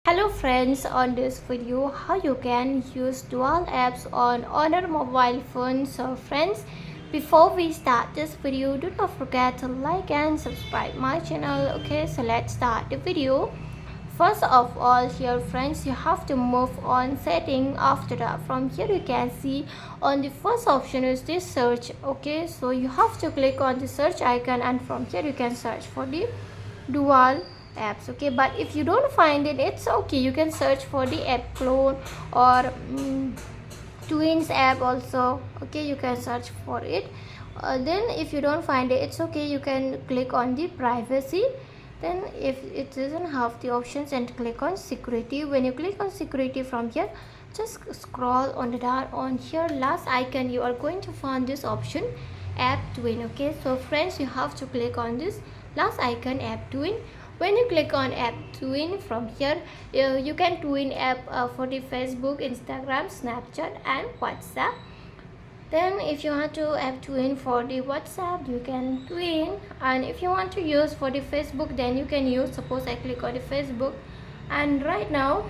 Hello friends, on this video how you can use dual apps on other mobile phones. So friends, before we start this video, do not forget to like and subscribe my channel. Okay, so let's start the video. First of all, here friends, you have to move on setting. After that, from here you can see on the first option is this search. Okay, so you have to click on the search icon and from here you can search for the dual apps. Okay, but if you don't find it, it's okay, you can search for the app clone or twins app also. Okay, you can search for it. Then if you don't find it, it's okay, you can click on the privacy. Then if it doesn't have the options, and click on security. When you click on security, from here just scroll on the down on here last icon, you are going to find this option app twin. Okay, so friends, you have to click on this last icon app twin. When you click on app twin, from here you can twin app for the Facebook, Instagram, Snapchat and WhatsApp. Then if you want to app twin for the WhatsApp, you can twin, and if you want to use for the Facebook, then you can use, suppose I click on the Facebook, and right now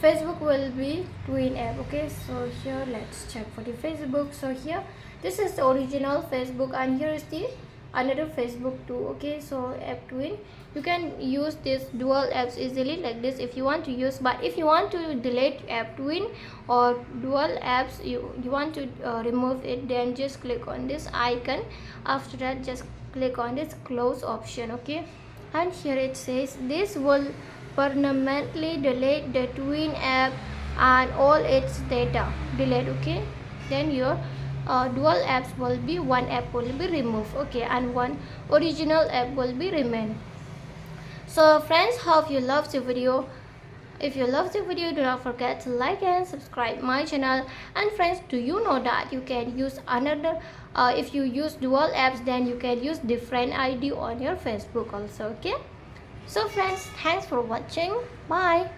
Facebook will be twin app. Okay, so here let's check for the Facebook. So here this is the original Facebook and here is the another Facebook too. Okay, so app twin, you can use this dual apps easily like this if you want to use. But if you want to delete app twin or dual apps, you want to remove it, then just click on this icon. After that, just click on this close option. Okay, and here it says this will permanently delete the twin app and all its data. Delete. Okay, then your dual apps will be, one app will be removed. Okay, and one original app will be remain. So friends, hope you love the video. If you love the video, do not forget to like and subscribe my channel. And friends, do you know that you can use another if you use dual apps, then you can use different ID on your Facebook also. Okay, so friends, thanks for watching. Bye.